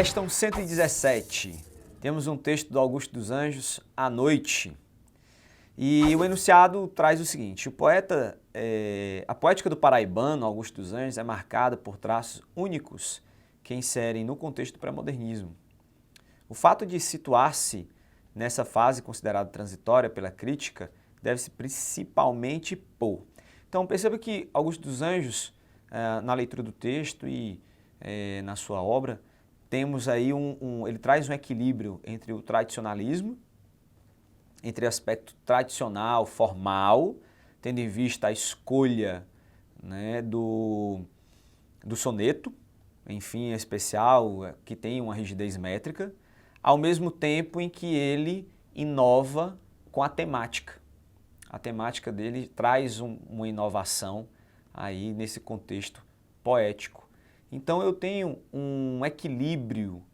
Questão 117. Temos um texto do Augusto dos Anjos, A Noite. E o enunciado traz o seguinte: a poética do paraibano, Augusto dos Anjos, é marcada por traços únicos que inserem no contexto do pré-modernismo. O fato de situar-se nessa fase considerada transitória pela crítica deve-se principalmente por. Então perceba que Augusto dos Anjos, na leitura do texto e na sua obra, temos aí ele traz um equilíbrio entre o tradicionalismo, entre aspecto tradicional, formal, tendo em vista a escolha, né, do soneto, enfim, especial, que tem uma rigidez métrica, ao mesmo tempo em que ele inova com a temática. A temática dele traz uma inovação aí nesse contexto poético. Então eu tenho um equilíbrio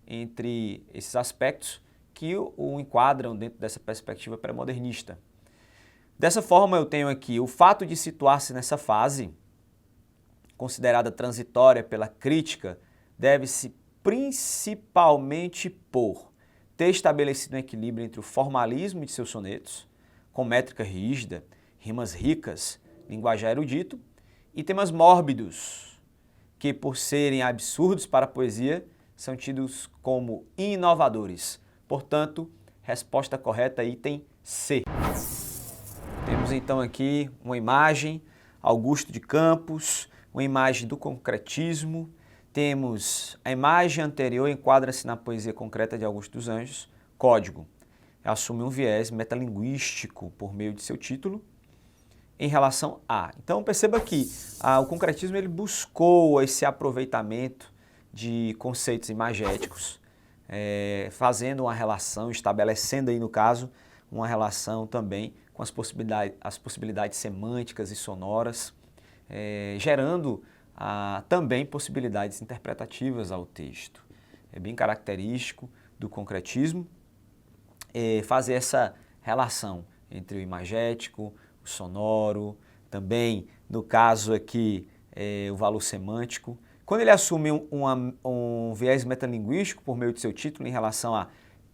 entre esses aspectos que o enquadram dentro dessa perspectiva pré-modernista. Dessa forma eu tenho aqui o fato de situar-se nessa fase, considerada transitória pela crítica, deve-se principalmente por ter estabelecido um equilíbrio entre o formalismo de seus sonetos, com métrica rígida, rimas ricas, linguajar erudito, e temas mórbidos, que por serem absurdos para a poesia, são tidos como inovadores. Portanto, resposta correta, item C. Temos então aqui uma imagem, Augusto de Campos, uma imagem do concretismo. Temos a imagem anterior, enquadra-se na poesia concreta de Augusto dos Anjos, Código. Assume um viés metalinguístico por meio de seu título, em relação a. Então perceba que o concretismo ele buscou esse aproveitamento de conceitos imagéticos, fazendo uma relação, estabelecendo aí no caso uma relação também com as possibilidades semânticas e sonoras, gerando também possibilidades interpretativas ao texto. É bem característico do concretismo fazer essa relação entre o imagético, o sonoro, também, no caso aqui, o valor semântico. Quando ele assume um viés metalinguístico por meio de seu título em relação à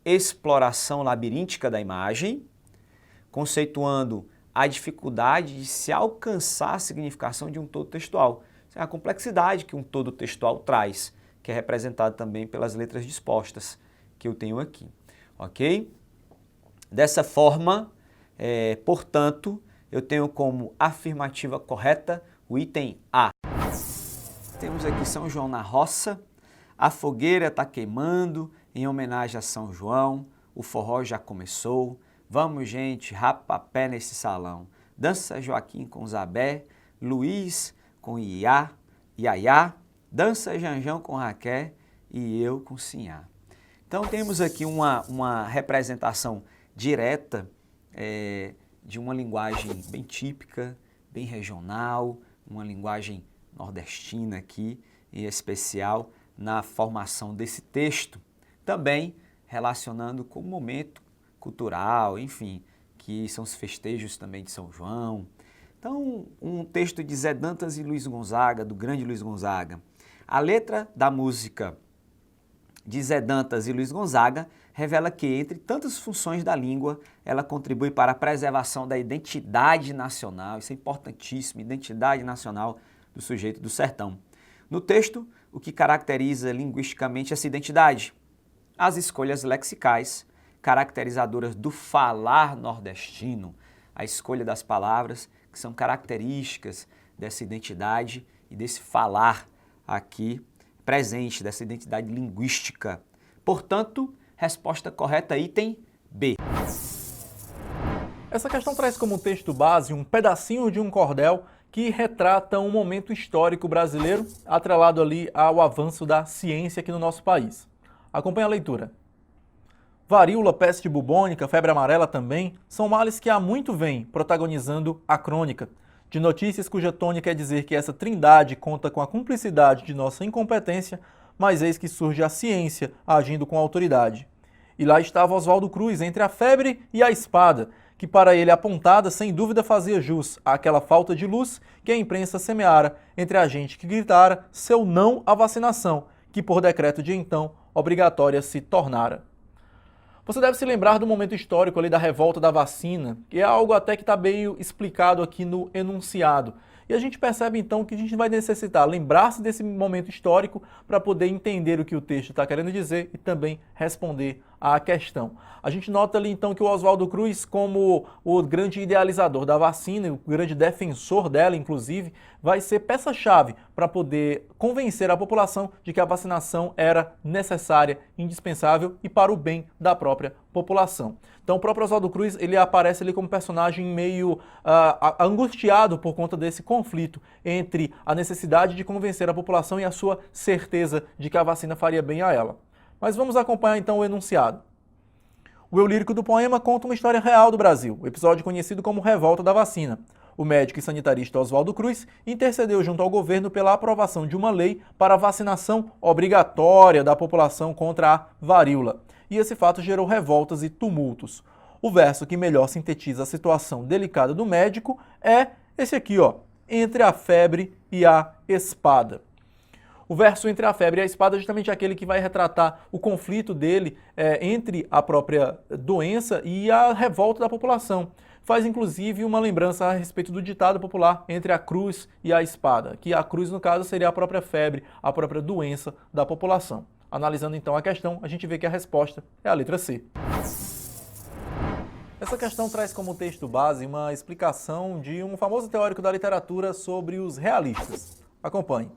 exploração labiríntica da imagem, conceituando a dificuldade de se alcançar a significação de um todo textual. A complexidade que um todo textual traz, que é representada também pelas letras dispostas que eu tenho aqui. Ok? Dessa forma, portanto, eu tenho como afirmativa correta o item A. Temos aqui São João na roça, a fogueira está queimando em homenagem a São João, o forró já começou, vamos gente, rapapé nesse salão, dança Joaquim com Zabé, Luiz com Iaiá, dança Janjão com Raquel e eu com Sinhá. Então temos aqui uma representação direta de uma linguagem bem típica, bem regional, uma linguagem nordestina aqui, em especial na formação desse texto, também relacionando com o momento cultural, enfim, que são os festejos também de São João. Então, um texto de Zé Dantas e Luiz Gonzaga, do grande Luiz Gonzaga. A letra da música de Zé Dantas e Luiz Gonzaga revela que, entre tantas funções da língua, ela contribui para a preservação da identidade nacional, isso é importantíssimo, identidade nacional do sujeito do sertão. No texto, o que caracteriza linguisticamente essa identidade? As escolhas lexicais, caracterizadoras do falar nordestino, a escolha das palavras que são características dessa identidade e desse falar aqui presente, dessa identidade linguística. Portanto, resposta correta, item B. Essa questão traz como texto base um pedacinho de um cordel que retrata um momento histórico brasileiro atrelado ali ao avanço da ciência aqui no nosso país. Acompanhe a leitura. Varíola, peste bubônica, febre amarela também são males que há muito vêm protagonizando a crônica, de notícias cuja tônica é dizer que essa trindade conta com a cumplicidade de nossa incompetência, mas eis que surge a ciência agindo com autoridade. E lá estava Oswaldo Cruz entre a febre e a espada, que para ele apontada sem dúvida fazia jus àquela falta de luz que a imprensa semeara entre a gente que gritara seu não à vacinação, que por decreto de então obrigatória se tornara. Você deve se lembrar do momento histórico ali da revolta da vacina, que é algo até que está bem explicado aqui no enunciado. E a gente percebe então que a gente vai necessitar lembrar-se desse momento histórico para poder entender o que o texto está querendo dizer e também responder à questão. A gente nota ali então que o Oswaldo Cruz, como o grande idealizador da vacina, o grande defensor dela inclusive, vai ser peça-chave para poder convencer a população de que a vacinação era necessária, indispensável e para o bem da própria população. Então o próprio Oswaldo Cruz, ele aparece ali como personagem meio angustiado por conta desse conflito entre a necessidade de convencer a população e a sua certeza de que a vacina faria bem a ela. Mas vamos acompanhar então o enunciado. O eu lírico do poema conta uma história real do Brasil, o episódio conhecido como Revolta da Vacina. O médico e sanitarista Oswaldo Cruz intercedeu junto ao governo pela aprovação de uma lei para a vacinação obrigatória da população contra a varíola. E esse fato gerou revoltas e tumultos. O verso que melhor sintetiza a situação delicada do médico é esse aqui, ó, entre a febre e a espada. O verso entre a febre e a espada é justamente aquele que vai retratar o conflito dele entre a própria doença e a revolta da população. Faz inclusive uma lembrança a respeito do ditado popular entre a cruz e a espada, que a cruz no caso seria a própria febre, a própria doença da população. Analisando então a questão, a gente vê que a resposta é a letra C. Essa questão traz como texto base uma explicação de um famoso teórico da literatura sobre os realistas. Acompanhe.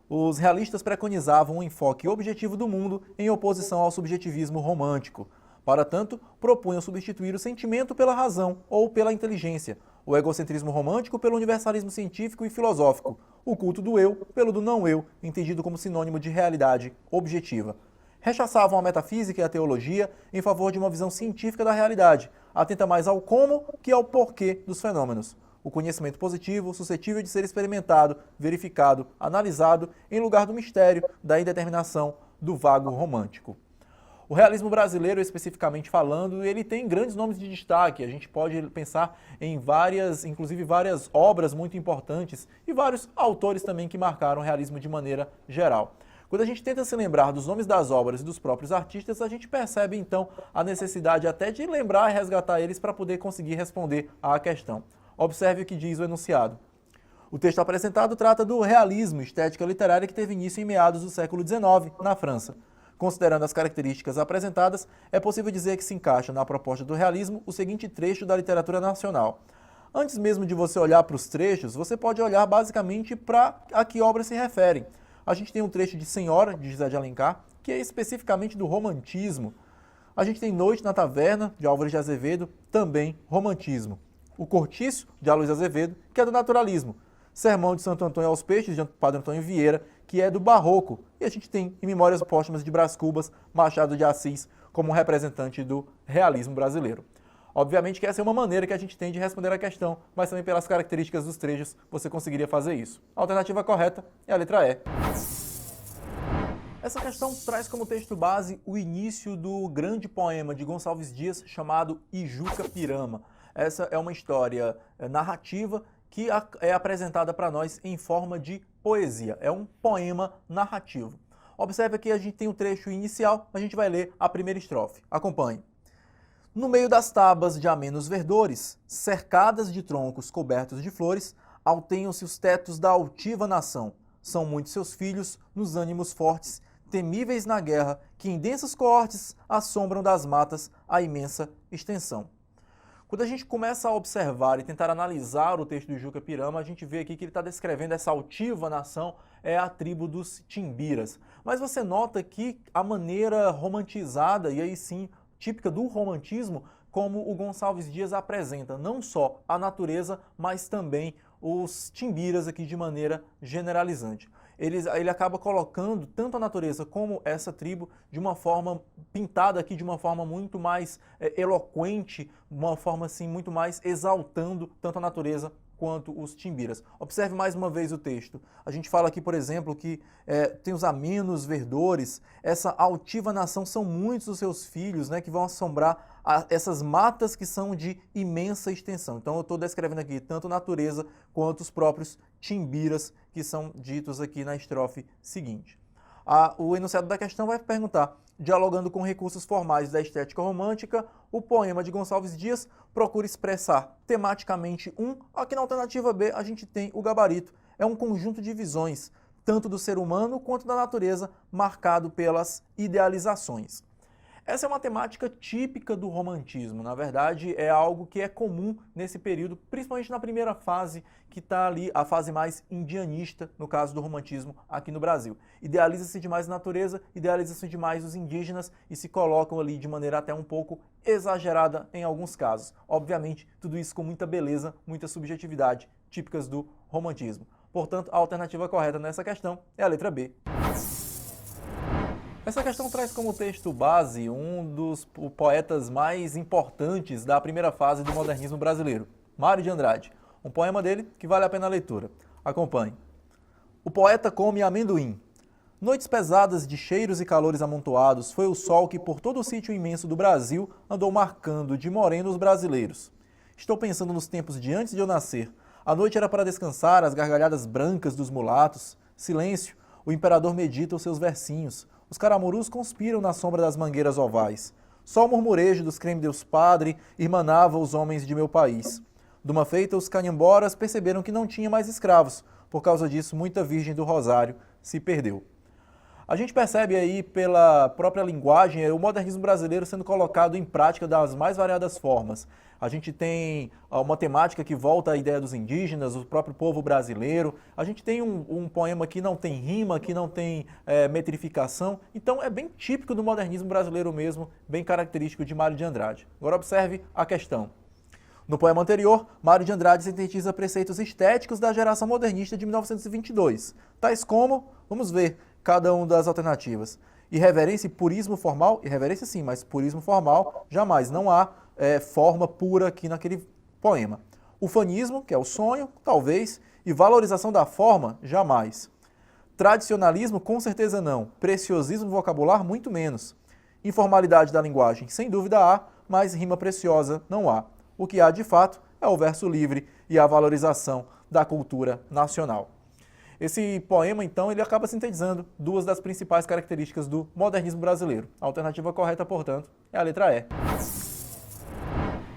Os realistas preconizavam um enfoque objetivo do mundo em oposição ao subjetivismo romântico. Para tanto, propunham substituir o sentimento pela razão ou pela inteligência, o egocentrismo romântico pelo universalismo científico e filosófico, o culto do eu pelo do não-eu, entendido como sinônimo de realidade objetiva. Rechaçavam a metafísica e a teologia em favor de uma visão científica da realidade, atenta mais ao como que ao porquê dos fenômenos. O conhecimento positivo, suscetível de ser experimentado, verificado, analisado, em lugar do mistério, da indeterminação, do vago romântico. O realismo brasileiro, especificamente falando, ele tem grandes nomes de destaque. A gente pode pensar em inclusive várias obras muito importantes e vários autores também que marcaram o realismo de maneira geral. Quando a gente tenta se lembrar dos nomes das obras e dos próprios artistas, a gente percebe então a necessidade até de lembrar e resgatar eles para poder conseguir responder à questão. Observe o que diz o enunciado. O texto apresentado trata do realismo, estética literária que teve início em meados do século XIX, na França. Considerando as características apresentadas, é possível dizer que se encaixa na proposta do realismo o seguinte trecho da literatura nacional. Antes mesmo de você olhar para os trechos, você pode olhar basicamente para a que obras se referem. A gente tem um trecho de Senhora, de José de Alencar, que é especificamente do romantismo. A gente tem Noite na Taverna, de Álvares de Azevedo, também romantismo. O Cortiço, de Aloysio Azevedo, que é do naturalismo. Sermão de Santo Antônio aos Peixes, de Padre Antônio Vieira, que é do barroco. E a gente tem, em Memórias Póstumas de Brás Cubas, Machado de Assis, como representante do realismo brasileiro. Obviamente que essa é uma maneira que a gente tem de responder a questão, mas também pelas características dos trechos você conseguiria fazer isso. A alternativa correta é a letra E. Essa questão traz como texto base o início do grande poema de Gonçalves Dias chamado Ijuca Pirama. Essa é uma história narrativa que é apresentada para nós em forma de poesia. É um poema narrativo. Observe que a gente tem um trecho inicial, a gente vai ler a primeira estrofe. Acompanhe. No meio das tabas de amenos verdores, cercadas de troncos cobertos de flores, altenham-se os tetos da altiva nação. São muitos seus filhos, nos ânimos fortes, temíveis na guerra, que em densas coortes assombram das matas a imensa extensão. Quando a gente começa a observar e tentar analisar o texto do Ijuca Pirama, a gente vê aqui que ele está descrevendo essa altiva nação, é a tribo dos Timbiras. Mas você nota que a maneira romantizada, e aí sim, típica do romantismo, como o Gonçalves Dias apresenta, não só a natureza, mas também os Timbiras aqui de maneira generalizante. Ele acaba colocando tanto a natureza como essa tribo de uma forma pintada aqui, de uma forma muito mais eloquente, uma forma assim muito mais exaltando tanto a natureza quanto os Timbiras. Observe mais uma vez o texto. A gente fala aqui, por exemplo, que tem os amenos verdores, essa altiva nação são muitos os seus filhos, né, que vão assombrar essas matas que são de imensa extensão. Então eu estou descrevendo aqui tanto a natureza quanto os próprios Timbiras que são ditos aqui na estrofe seguinte. O enunciado da questão vai perguntar: dialogando com recursos formais da estética romântica, o poema de Gonçalves Dias procura expressar tematicamente aqui na alternativa B a gente tem o gabarito. É um conjunto de visões, tanto do ser humano quanto da natureza, marcado pelas idealizações. Essa é uma temática típica do romantismo, na verdade é algo que é comum nesse período, principalmente na primeira fase, que está ali a fase mais indianista, no caso do romantismo aqui no Brasil. Idealiza-se demais a natureza, idealiza-se demais os indígenas e se colocam ali de maneira até um pouco exagerada em alguns casos. Obviamente, tudo isso com muita beleza, muita subjetividade, típicas do romantismo. Portanto, a alternativa correta nessa questão é a letra B. Essa questão traz como texto base um dos poetas mais importantes da primeira fase do modernismo brasileiro, Mário de Andrade. Um poema dele que vale a pena a leitura. Acompanhe. O poeta come amendoim. Noites pesadas de cheiros e calores amontoados, foi o sol que por todo o sítio imenso do Brasil andou marcando de moreno os brasileiros. Estou pensando nos tempos de antes de eu nascer. A noite era para descansar as gargalhadas brancas dos mulatos. Silêncio, o imperador medita os seus versinhos. Os caramurus conspiram na sombra das mangueiras ovais. Só o murmurejo dos creme-deus padre irmanava os homens de meu país. De uma feita, os canhamboras perceberam que não tinha mais escravos. Por causa disso, muita virgem do Rosário se perdeu. A gente percebe aí pela própria linguagem o modernismo brasileiro sendo colocado em prática das mais variadas formas. A gente tem uma temática que volta à ideia dos indígenas, o próprio povo brasileiro. A gente tem um poema que não tem rima, que não tem metrificação. Então é bem típico do modernismo brasileiro mesmo, bem característico de Mário de Andrade. Agora observe a questão. No poema anterior, Mário de Andrade sintetiza preceitos estéticos da geração modernista de 1922, tais como, vamos ver cada uma das alternativas. Irreverência e purismo formal, irreverência sim, mas purismo formal, jamais, não há forma pura aqui naquele poema. Ufanismo, que é o sonho, talvez, e valorização da forma, jamais. Tradicionalismo, com certeza não. Preciosismo vocabular, muito menos. Informalidade da linguagem, sem dúvida há, mas rima preciosa não há. O que há de fato é o verso livre e a valorização da cultura nacional. Esse poema, então, ele acaba sintetizando duas das principais características do modernismo brasileiro. A alternativa correta, portanto, é a letra E.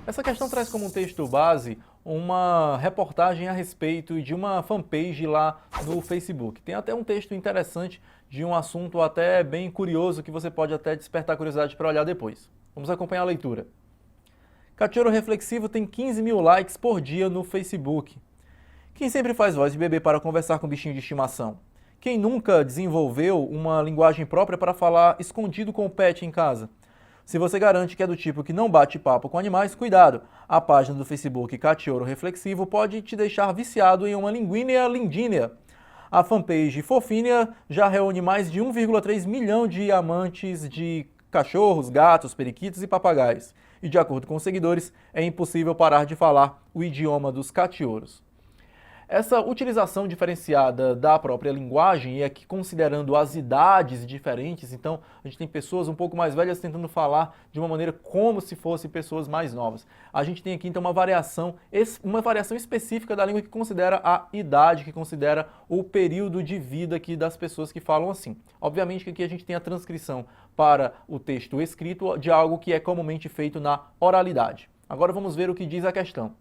Essa questão traz como texto base uma reportagem a respeito de uma fanpage lá no Facebook. Tem até um texto interessante de um assunto até bem curioso que você pode até despertar curiosidade para olhar depois. Vamos acompanhar a leitura. Cachorro Reflexivo tem 15 mil likes por dia no Facebook. Quem sempre faz voz de bebê para conversar com bichinho de estimação? Quem nunca desenvolveu uma linguagem própria para falar escondido com o pet em casa? Se você garante que é do tipo que não bate papo com animais, cuidado! A página do Facebook Cachorro Reflexivo pode te deixar viciado em uma linguínea lindínea. A fanpage Fofinha já reúne mais de 1,3 milhão de amantes de cachorros, gatos, periquitos e papagaios. E de acordo com os seguidores, é impossível parar de falar o idioma dos cachorros. Essa utilização diferenciada da própria linguagem, e aqui considerando as idades diferentes, então a gente tem pessoas um pouco mais velhas tentando falar de uma maneira como se fossem pessoas mais novas. A gente tem aqui então uma variação específica da língua que considera a idade, que considera o período de vida aqui das pessoas que falam assim. Obviamente que aqui a gente tem a transcrição para o texto escrito de algo que é comumente feito na oralidade. Agora vamos ver o que diz a questão.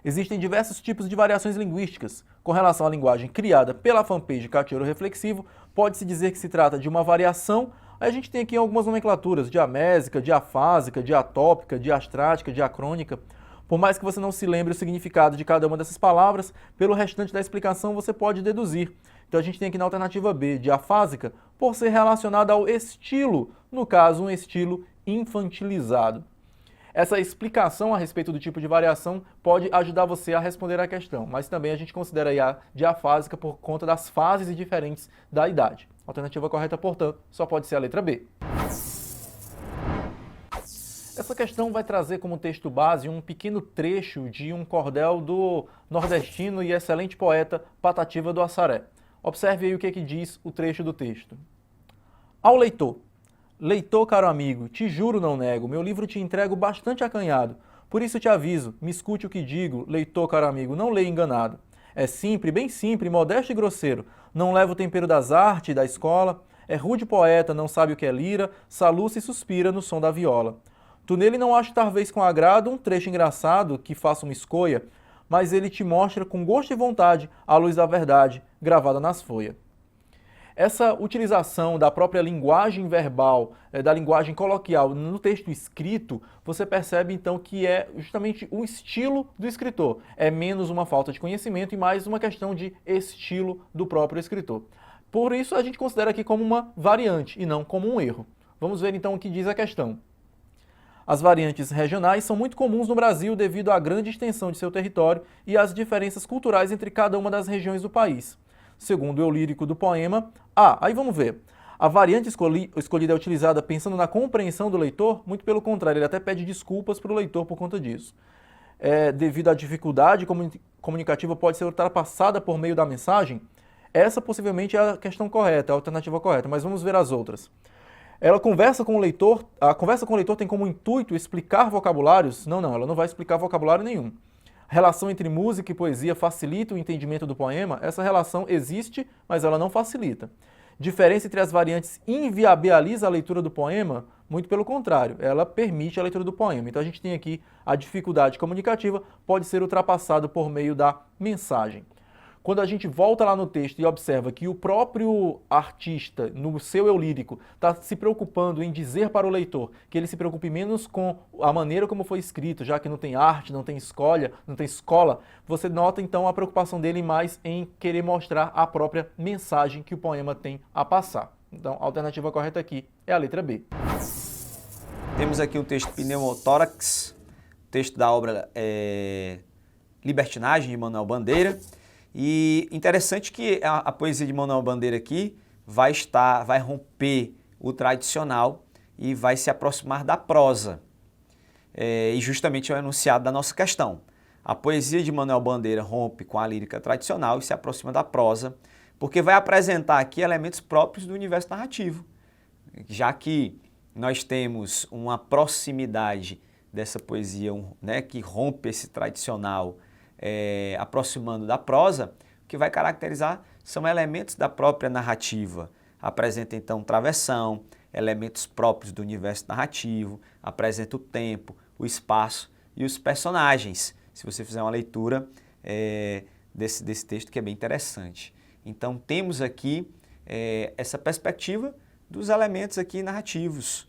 Existem diversos tipos de variações linguísticas. Com relação à linguagem criada pela fanpage Cachorro Reflexivo, pode-se dizer que se trata de uma variação. Aí a gente tem aqui algumas nomenclaturas: diamésica, diafásica, diatópica, diastrática, diacrônica. Por mais que você não se lembre o significado de cada uma dessas palavras, pelo restante da explicação você pode deduzir. Então a gente tem aqui na alternativa B, diafásica, por ser relacionada ao estilo, no caso um estilo infantilizado. Essa explicação a respeito do tipo de variação pode ajudar você a responder a questão, mas também a gente considera aí a diafásica por conta das fases diferentes da idade. A alternativa correta, portanto, só pode ser a letra B. Essa questão vai trazer como texto base um pequeno trecho de um cordel do nordestino e excelente poeta Patativa do Assaré. Observe aí o que diz o trecho do texto. Ao leitor. Leitor, caro amigo, te juro não nego, meu livro te entrego bastante acanhado. Por isso te aviso, me escute o que digo, leitor, caro amigo, não leia enganado. É simples, bem simples, modesto e grosseiro. Não leva o tempero das artes da escola. É rude poeta, não sabe o que é lira. Soluça e suspira no som da viola. Tu nele não acha talvez com agrado um trecho engraçado que faça uma escolha, mas ele te mostra com gosto e vontade a luz da verdade gravada nas folhas. Essa utilização da própria linguagem verbal, da linguagem coloquial no texto escrito, você percebe então que é justamente o estilo do escritor. É menos uma falta de conhecimento e mais uma questão de estilo do próprio escritor. Por isso a gente considera aqui como uma variante e não como um erro. Vamos ver então o que diz a questão. As variantes regionais são muito comuns no Brasil devido à grande extensão de seu território e às diferenças culturais entre cada uma das regiões do país. Segundo o eu lírico do poema... aí vamos ver. A variante escolhida é utilizada pensando na compreensão do leitor? Muito pelo contrário, ele até pede desculpas para o leitor por conta disso. Devido à dificuldade comunicativa pode ser ultrapassada por meio da mensagem? Essa possivelmente é a questão correta, a alternativa correta, mas vamos ver as outras. A conversa com o leitor tem como intuito explicar vocabulários? Não, ela não vai explicar vocabulário nenhum. A relação entre música e poesia facilita o entendimento do poema? Essa relação existe, mas ela não facilita. Diferença entre as variantes inviabiliza a leitura do poema? Muito pelo contrário, ela permite a leitura do poema. Então a gente tem aqui a dificuldade comunicativa, pode ser ultrapassada por meio da mensagem. Quando a gente volta lá no texto e observa que o próprio artista, no seu eu lírico, está se preocupando em dizer para o leitor que ele se preocupe menos com a maneira como foi escrito, já que não tem arte, não tem escola, você nota então a preocupação dele mais em querer mostrar a própria mensagem que o poema tem a passar. Então a alternativa correta aqui é a letra B. Temos aqui o texto Pneumotórax, texto da obra Libertinagem, de Manuel Bandeira. E interessante que a poesia de Manuel Bandeira aqui vai romper o tradicional e vai se aproximar da prosa. E justamente é o enunciado da nossa questão. A poesia de Manuel Bandeira rompe com a lírica tradicional e se aproxima da prosa, porque vai apresentar aqui elementos próprios do universo narrativo, já que nós temos uma proximidade dessa poesia, né, que rompe esse tradicional, aproximando da prosa. O que vai caracterizar são elementos da própria narrativa. Apresenta então travessão, elementos próprios do universo narrativo, apresenta o tempo, o espaço e os personagens, se você fizer uma leitura desse texto, que é bem interessante. Então temos aqui essa perspectiva dos elementos aqui narrativos,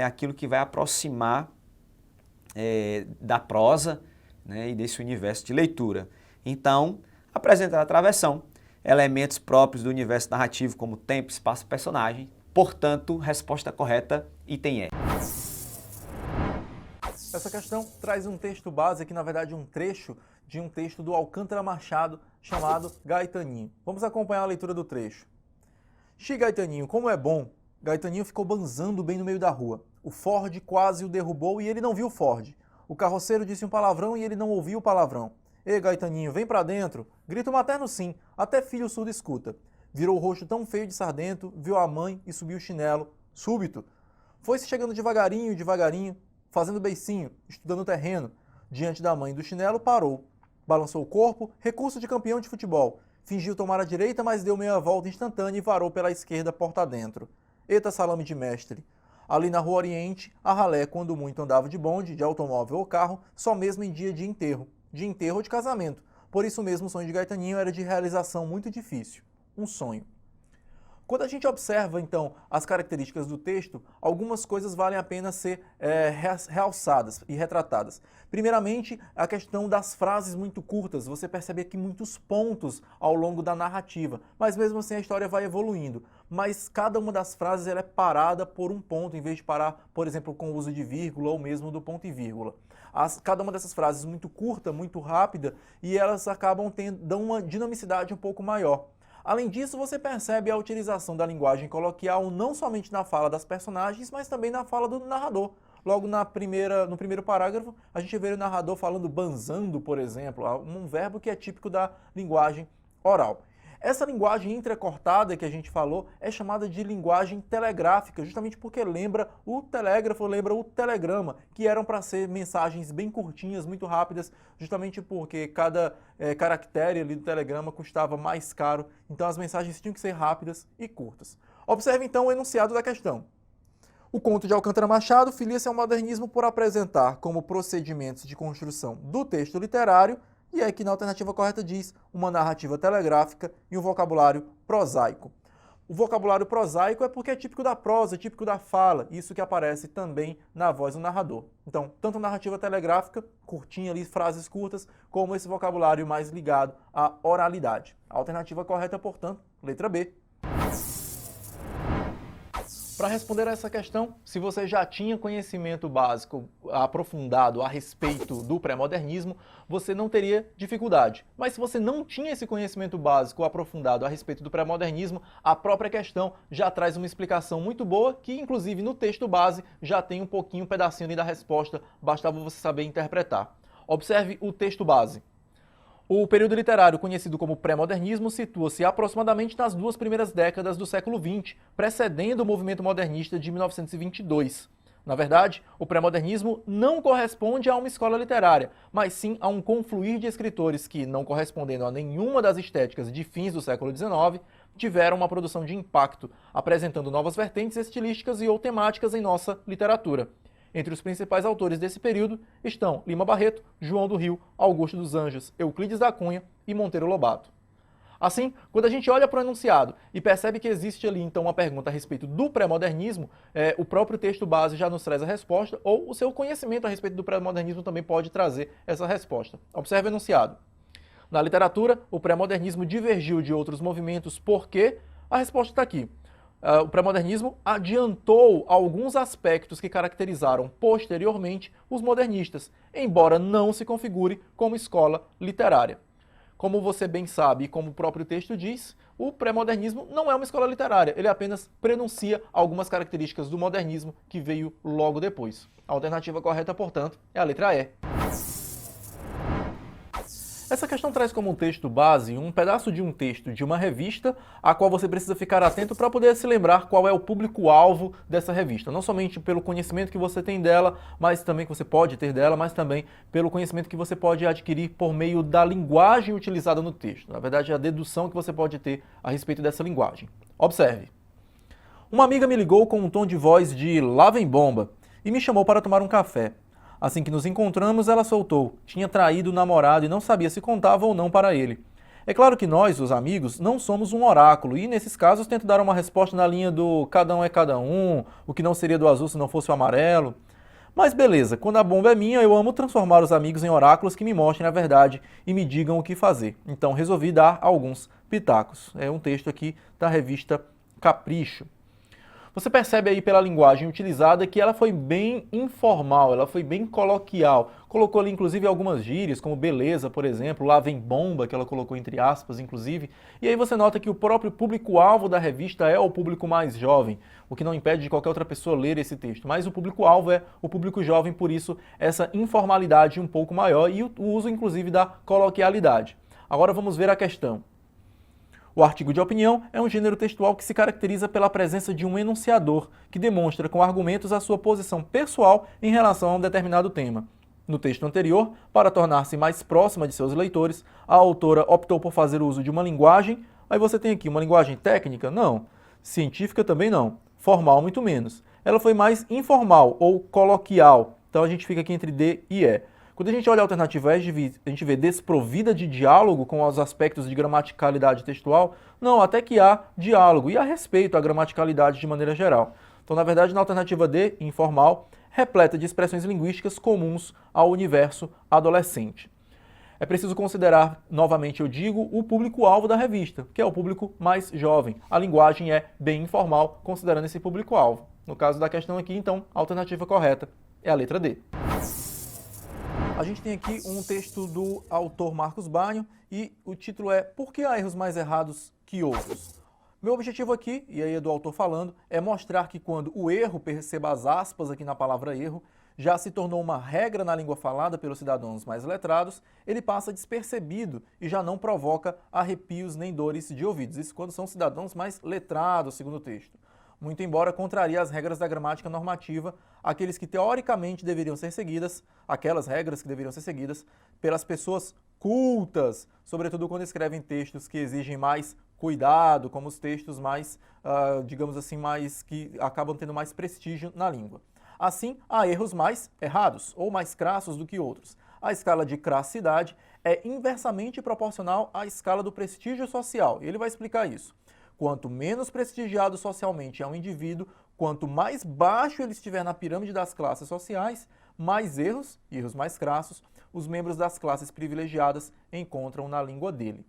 aquilo que vai aproximar da prosa, né, e desse universo de leitura. Então, apresenta a travessão, elementos próprios do universo narrativo como tempo, espaço e personagem. Portanto, resposta correta, item E. Essa questão traz um texto base, que na verdade é um trecho de um texto do Alcântara Machado chamado Gaetaninho. Vamos acompanhar a leitura do trecho. Xi Gaetaninho, como é bom! Gaetaninho ficou banzando bem no meio da rua. O Ford quase o derrubou e ele não viu o Ford. O carroceiro disse um palavrão e ele não ouviu o palavrão. Ei, Gaetaninho, vem pra dentro. Grito materno sim, até filho surdo escuta. Virou o rosto tão feio de sardento, viu a mãe e subiu o chinelo. Súbito. Foi-se chegando devagarinho, devagarinho, fazendo beicinho, estudando o terreno. Diante da mãe do chinelo, parou. Balançou o corpo, recurso de campeão de futebol. Fingiu tomar a direita, mas deu meia volta instantânea e varou pela esquerda, porta dentro. Eita salame de mestre. Ali na Rua Oriente, a ralé, quando muito andava de bonde, de automóvel ou carro, só mesmo em dia de enterro ou de casamento. Por isso mesmo o sonho de Gaetaninho era de realização muito difícil. Um sonho. Quando a gente observa, então, as características do texto, algumas coisas valem a pena ser realçadas e retratadas. Primeiramente, a questão das frases muito curtas. Você percebe aqui muitos pontos ao longo da narrativa, mas mesmo assim a história vai evoluindo. Mas cada uma das frases ela é parada por um ponto, em vez de parar, por exemplo, com o uso de vírgula ou mesmo do ponto e vírgula. Cada uma dessas frases muito curta, muito rápida, e elas acabam dando uma dinamicidade um pouco maior. Além disso, você percebe a utilização da linguagem coloquial não somente na fala das personagens, mas também na fala do narrador. Logo no primeiro parágrafo, a gente vê o narrador falando banzando, por exemplo, um verbo que é típico da linguagem oral. Essa linguagem entrecortada que a gente falou é chamada de linguagem telegráfica, justamente porque lembra o telégrafo, lembra o telegrama, que eram para ser mensagens bem curtinhas, muito rápidas, justamente porque cada caractere ali do telegrama custava mais caro, então as mensagens tinham que ser rápidas e curtas. Observe então o enunciado da questão. O conto de Alcântara Machado filia-se ao modernismo por apresentar como procedimentos de construção do texto literário, e aqui na alternativa correta diz uma narrativa telegráfica e um vocabulário prosaico. O vocabulário prosaico é porque é típico da prosa, é típico da fala, isso que aparece também na voz do narrador. Então, tanto a narrativa telegráfica, curtinha ali, frases curtas, como esse vocabulário mais ligado à oralidade. A alternativa correta, portanto, letra B. Para responder a essa questão, se você já tinha conhecimento básico aprofundado a respeito do pré-modernismo, você não teria dificuldade. Mas se você não tinha esse conhecimento básico aprofundado a respeito do pré-modernismo, a própria questão já traz uma explicação muito boa, que inclusive no texto base já tem um pedacinho ali da resposta, bastava você saber interpretar. Observe o texto base. O período literário conhecido como pré-modernismo situa-se aproximadamente nas 2 primeiras décadas do século XX, precedendo o movimento modernista de 1922. Na verdade, o pré-modernismo não corresponde a uma escola literária, mas sim a um confluir de escritores que, não correspondendo a nenhuma das estéticas de fins do século XIX, tiveram uma produção de impacto, apresentando novas vertentes estilísticas e ou temáticas em nossa literatura. Entre os principais autores desse período estão Lima Barreto, João do Rio, Augusto dos Anjos, Euclides da Cunha e Monteiro Lobato. Assim, quando a gente olha para o enunciado e percebe que existe ali então uma pergunta a respeito do pré-modernismo, o próprio texto base já nos traz a resposta, ou o seu conhecimento a respeito do pré-modernismo também pode trazer essa resposta. Observe o enunciado. Na literatura, o pré-modernismo divergiu de outros movimentos porque a resposta está aqui. O pré-modernismo adiantou alguns aspectos que caracterizaram posteriormente os modernistas, embora não se configure como escola literária. Como você bem sabe e como o próprio texto diz, o pré-modernismo não é uma escola literária, ele apenas prenuncia algumas características do modernismo que veio logo depois. A alternativa correta, portanto, é a letra E. Essa questão traz como texto base um pedaço de um texto de uma revista a qual você precisa ficar atento para poder se lembrar qual é o público-alvo dessa revista. Não somente pelo conhecimento que você tem dela, mas também que você pode ter dela, mas também pelo conhecimento que você pode adquirir por meio da linguagem utilizada no texto. Na verdade, é a dedução que você pode ter a respeito dessa linguagem. Observe. Uma amiga me ligou com um tom de voz de "lá vem bomba" e me chamou para tomar um café. Assim que nos encontramos, ela soltou. Tinha traído o namorado e não sabia se contava ou não para ele. É claro que nós, os amigos, não somos um oráculo e, nesses casos, tento dar uma resposta na linha do cada um é cada um, o que não seria do azul se não fosse o amarelo. Mas beleza, quando a bomba é minha, eu amo transformar os amigos em oráculos que me mostrem a verdade e me digam o que fazer. Então resolvi dar alguns pitacos. É um texto aqui da revista Capricho. Você percebe aí pela linguagem utilizada que ela foi bem informal, ela foi bem coloquial. Colocou ali inclusive algumas gírias, como beleza, por exemplo, lá vem bomba, que ela colocou entre aspas, inclusive. E aí você nota que o próprio público-alvo da revista é o público mais jovem, o que não impede de qualquer outra pessoa ler esse texto. Mas o público-alvo é o público jovem, por isso essa informalidade um pouco maior e o uso inclusive da coloquialidade. Agora vamos ver a questão. O artigo de opinião é um gênero textual que se caracteriza pela presença de um enunciador, que demonstra com argumentos a sua posição pessoal em relação a um determinado tema. No texto anterior, para tornar-se mais próxima de seus leitores, a autora optou por fazer uso de uma linguagem. Aí você tem aqui uma linguagem técnica? Não. Científica também não. Formal muito menos. Ela foi mais informal ou coloquial. Então a gente fica aqui entre D e E. Quando a gente olha a alternativa E, a gente vê desprovida de diálogo com os aspectos de gramaticalidade textual. Não, até que há diálogo e há respeito à gramaticalidade de maneira geral. Então, na verdade, na alternativa D, informal, repleta de expressões linguísticas comuns ao universo adolescente. É preciso considerar, novamente eu digo, o público-alvo da revista, que é o público mais jovem. A linguagem é bem informal, considerando esse público-alvo. No caso da questão aqui, então, a alternativa correta é a letra D. A gente tem aqui um texto do autor Marcos Banho e o título é "Por que há erros mais errados que outros?". Meu objetivo aqui, e aí é do autor falando, é mostrar que quando o erro, perceba as aspas aqui na palavra erro, já se tornou uma regra na língua falada pelos cidadãos mais letrados, ele passa despercebido e já não provoca arrepios nem dores de ouvidos. Isso quando são cidadãos mais letrados, segundo o texto. Muito embora contrarie as regras da gramática normativa, aqueles que teoricamente deveriam ser seguidas, aquelas regras que deveriam ser seguidas pelas pessoas cultas, sobretudo quando escrevem textos que exigem mais cuidado, como os textos mais, digamos assim, mais que acabam tendo mais prestígio na língua. Assim, há erros mais errados ou mais crassos do que outros. A escala de crassidade é inversamente proporcional à escala do prestígio social, e ele vai explicar isso. Quanto menos prestigiado socialmente é um indivíduo, quanto mais baixo ele estiver na pirâmide das classes sociais, mais erros, e erros mais crassos, os membros das classes privilegiadas encontram na língua dele.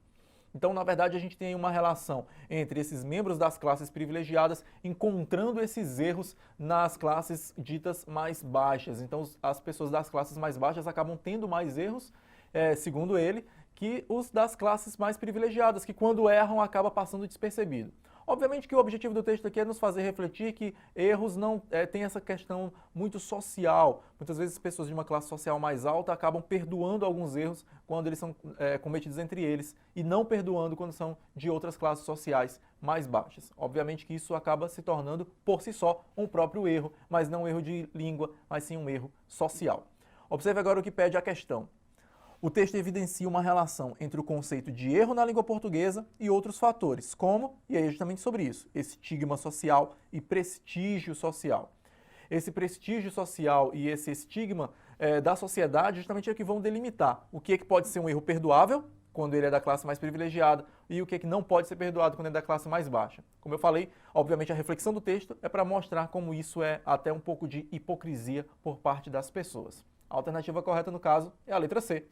Então, na verdade, a gente tem uma relação entre esses membros das classes privilegiadas encontrando esses erros nas classes ditas mais baixas. Então, as pessoas das classes mais baixas acabam tendo mais erros, segundo ele, que os das classes mais privilegiadas, que quando erram acaba passando despercebido. Obviamente que o objetivo do texto aqui é nos fazer refletir que erros não tem essa questão muito social. Muitas vezes pessoas de uma classe social mais alta acabam perdoando alguns erros quando eles são cometidos entre eles e não perdoando quando são de outras classes sociais mais baixas. Obviamente que isso acaba se tornando, por si só, um próprio erro, mas não um erro de língua, mas sim um erro social. Observe agora o que pede a questão. O texto evidencia uma relação entre o conceito de erro na língua portuguesa e outros fatores, como, e aí é justamente sobre isso, estigma social e prestígio social. Esse prestígio social e esse estigma da sociedade justamente é o que vão delimitar o que pode ser um erro perdoável, quando ele é da classe mais privilegiada, e o que não pode ser perdoado quando ele é da classe mais baixa. Como eu falei, obviamente a reflexão do texto é para mostrar como isso é até um pouco de hipocrisia por parte das pessoas. A alternativa correta, no caso, é a letra C.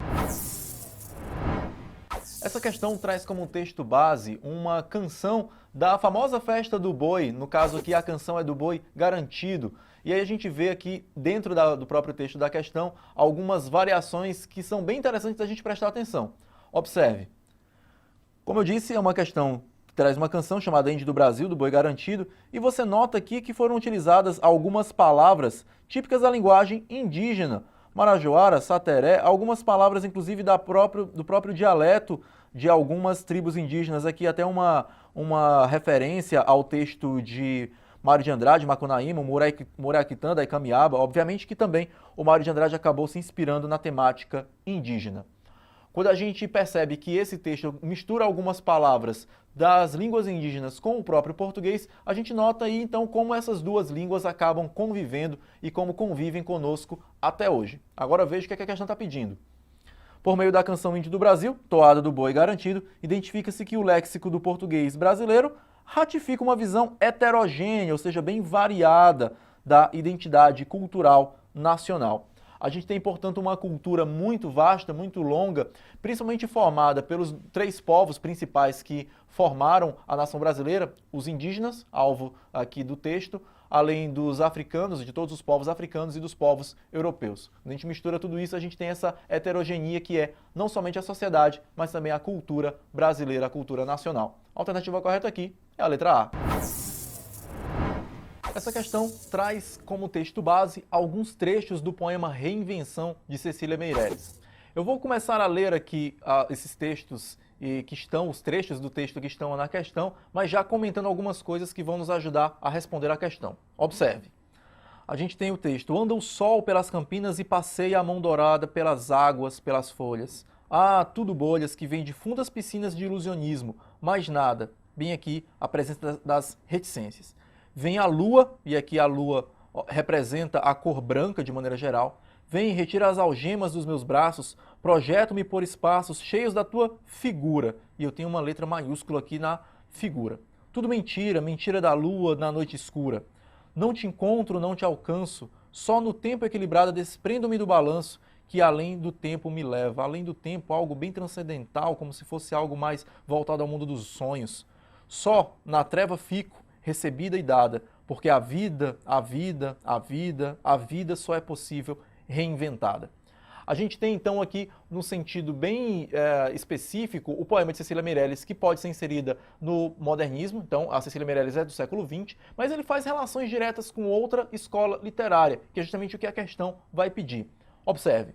Essa questão traz como texto base uma canção da famosa festa do boi, no caso aqui a canção é do boi garantido. E aí a gente vê aqui, dentro do próprio texto da questão, algumas variações que são bem interessantes da gente prestar atenção. Observe. Como eu disse, é uma questão que traz uma canção chamada Índio do Brasil, do boi garantido, e você nota aqui que foram utilizadas algumas palavras típicas da linguagem indígena, marajoara, sateré, algumas palavras inclusive do próprio dialeto de algumas tribos indígenas. Aqui até uma referência ao texto de Mário de Andrade, Macunaíma, Muraquitanda e Camiaba. Obviamente que também o Mário de Andrade acabou se inspirando na temática indígena. Quando a gente percebe que esse texto mistura algumas palavras das línguas indígenas com o próprio português, a gente nota aí então como essas duas línguas acabam convivendo e como convivem conosco até hoje. Agora veja o que a questão está pedindo. Por meio da canção Índio do Brasil, Toada do Boi Garantido, identifica-se que o léxico do português brasileiro ratifica uma visão heterogênea, ou seja, bem variada da identidade cultural nacional. A gente tem, portanto, uma cultura muito vasta, muito longa, principalmente formada pelos três povos principais que formaram a nação brasileira, os indígenas, alvo aqui do texto, além dos africanos, de todos os povos africanos e dos povos europeus. Quando a gente mistura tudo isso, a gente tem essa heterogeneia que é não somente a sociedade, mas também a cultura brasileira, a cultura nacional. A alternativa correta aqui é a letra A. Essa questão traz como texto base alguns trechos do poema Reinvenção, de Cecília Meirelles. Eu vou começar a ler aqui esses textos, os trechos do texto que estão na questão, mas já comentando algumas coisas que vão nos ajudar a responder a questão. Observe. A gente tem o texto: anda o sol pelas campinas e passeia a mão dourada pelas águas, pelas folhas. Ah, tudo bolhas que vêm de fundas piscinas de ilusionismo, mais nada. Bem aqui a presença das reticências. Vem a lua, e aqui a lua representa a cor branca de maneira geral. Vem, retira as algemas dos meus braços, projeto-me por espaços cheios da tua figura. E eu tenho uma letra maiúscula aqui na figura. Tudo mentira, mentira da lua na noite escura. Não te encontro, não te alcanço, só no tempo equilibrado desprendo-me do balanço, que além do tempo me leva. Além do tempo, algo bem transcendental, como se fosse algo mais voltado ao mundo dos sonhos. Só na treva fico, recebida e dada, porque a vida só é possível reinventada. A gente tem então aqui, num sentido bem específico, o poema de Cecília Meirelles, que pode ser inserida no modernismo. Então, a Cecília Meirelles é do século XX, mas ele faz relações diretas com outra escola literária, que é justamente o que a questão vai pedir. Observe.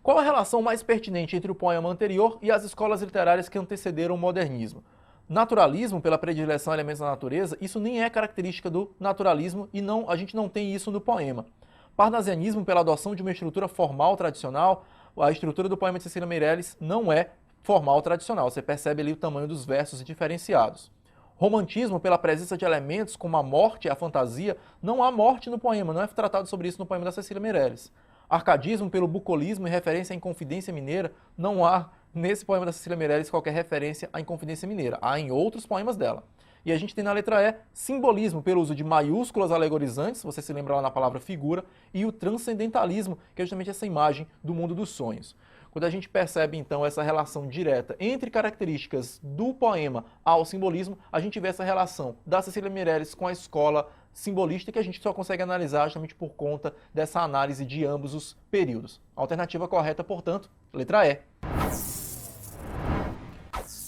Qual a relação mais pertinente entre o poema anterior e as escolas literárias que antecederam o modernismo? Naturalismo, pela predileção a elementos da natureza, isso nem é característica do naturalismo e a gente não tem isso no poema. Parnasianismo, pela adoção de uma estrutura formal tradicional, a estrutura do poema de Cecília Meirelles não é formal tradicional, você percebe ali o tamanho dos versos diferenciados. Romantismo, pela presença de elementos como a morte e a fantasia, não há morte no poema, não é tratado sobre isso no poema da Cecília Meirelles. Arcadismo, pelo bucolismo e referência à Inconfidência Mineira, não há nesse poema da Cecília Meirelles qualquer referência à Inconfidência Mineira, há em outros poemas dela. E a gente tem na letra E, simbolismo pelo uso de maiúsculas alegorizantes, você se lembra lá na palavra figura, e o transcendentalismo, que é justamente essa imagem do mundo dos sonhos. Quando a gente percebe, então, essa relação direta entre características do poema ao simbolismo, a gente vê essa relação da Cecília Meirelles com a escola simbolista, que a gente só consegue analisar justamente por conta dessa análise de ambos os períodos. A alternativa correta, portanto, letra E.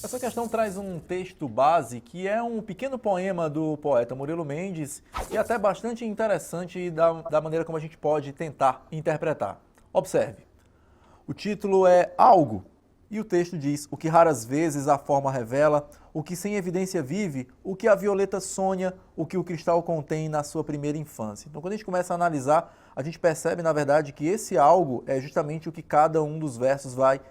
Essa questão traz um texto base que é um pequeno poema do poeta Murilo Mendes e até bastante interessante da maneira como a gente pode tentar interpretar. Observe. O título é Algo e o texto diz: o que raras vezes a forma revela, o que sem evidência vive, o que a violeta sonha, o que o cristal contém na sua primeira infância. Então, quando a gente começa a analisar, a gente percebe, na verdade, que esse algo é justamente o que cada um dos versos vai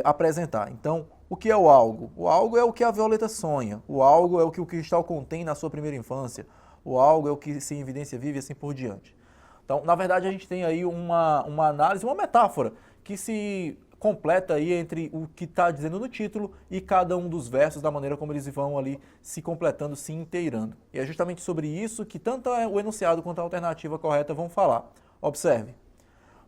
apresentar. Então, o que é o algo? O algo é o que a violeta sonha, o algo é o que o cristal contém na sua primeira infância, o algo é o que sem evidência vive e assim por diante. Então, na verdade, a gente tem aí uma análise, uma metáfora que se completa aí entre o que está dizendo no título e cada um dos versos, da maneira como eles vão ali se completando, se inteirando. E é justamente sobre isso que tanto o enunciado quanto a alternativa correta vão falar. Observe.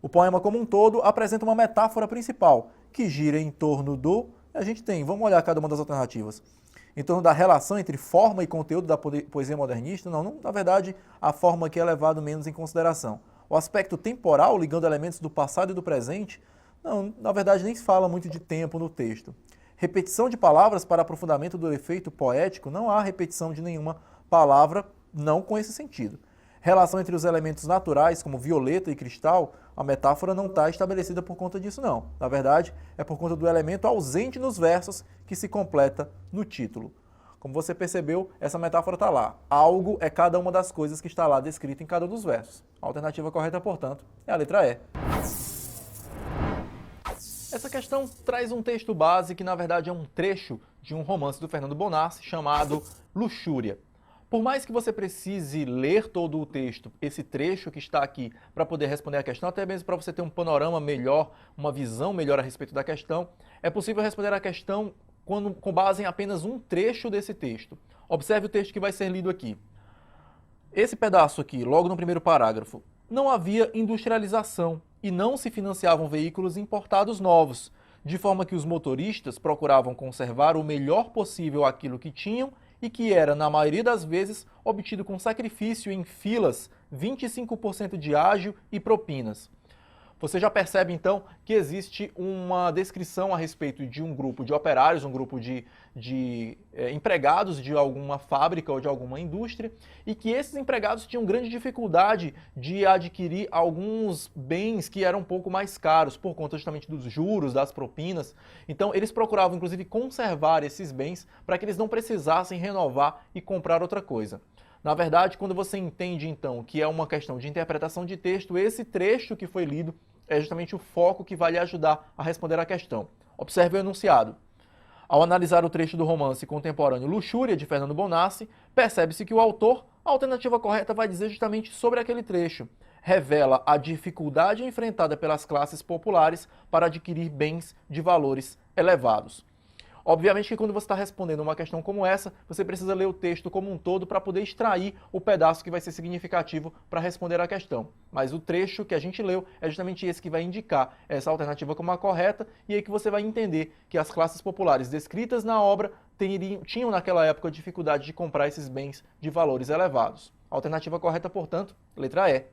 O poema como um todo apresenta uma metáfora principal, que gira em torno do... A gente tem, vamos olhar cada uma das alternativas. Em torno da relação entre forma e conteúdo da poesia modernista, não, na verdade, a forma aqui é levada menos em consideração. O aspecto temporal, ligando elementos do passado e do presente, não, na verdade, nem se fala muito de tempo no texto. Repetição de palavras para aprofundamento do efeito poético, não há repetição de nenhuma palavra, não com esse sentido. Relação entre os elementos naturais, como violeta e cristal, a metáfora não está estabelecida por conta disso, não. Na verdade, é por conta do elemento ausente nos versos que se completa no título. Como você percebeu, essa metáfora está lá. Algo é cada uma das coisas que está lá descrita em cada um dos versos. A alternativa correta, portanto, é a letra E. Essa questão traz um texto base que, na verdade, é um trecho de um romance do Fernando Bonassi chamado Luxúria. Por mais que você precise ler todo o texto, esse trecho que está aqui, para poder responder a questão, até mesmo para você ter um panorama melhor, uma visão melhor a respeito da questão, é possível responder a questão com base em apenas um trecho desse texto. Observe o texto que vai ser lido aqui. Esse pedaço aqui, logo no primeiro parágrafo. Não havia industrialização e não se financiavam veículos importados novos, de forma que os motoristas procuravam conservar o melhor possível aquilo que tinham e que era, na maioria das vezes, obtido com sacrifício em filas, 25% de ágio e propinas. Você já percebe, então, que existe uma descrição a respeito de um grupo de operários, um grupo de empregados de alguma fábrica ou de alguma indústria, e que esses empregados tinham grande dificuldade de adquirir alguns bens que eram um pouco mais caros, por conta justamente dos juros, das propinas. Então, eles procuravam, inclusive, conservar esses bens para que eles não precisassem renovar e comprar outra coisa. Na verdade, quando você entende, então, que é uma questão de interpretação de texto, esse trecho que foi lido é justamente o foco que vai lhe ajudar a responder a questão. Observe o enunciado. Ao analisar o trecho do romance contemporâneo Luxúria, de Fernando Bonassi, percebe-se que o autor, a alternativa correta vai dizer justamente sobre aquele trecho. Revela a dificuldade enfrentada pelas classes populares para adquirir bens de valores elevados. Obviamente que quando você está respondendo uma questão como essa, você precisa ler o texto como um todo para poder extrair o pedaço que vai ser significativo para responder a questão. Mas o trecho que a gente leu é justamente esse que vai indicar essa alternativa como a correta, e aí que você vai entender que as classes populares descritas na obra tinham naquela época dificuldade de comprar esses bens de valores elevados. A alternativa correta, portanto, letra E.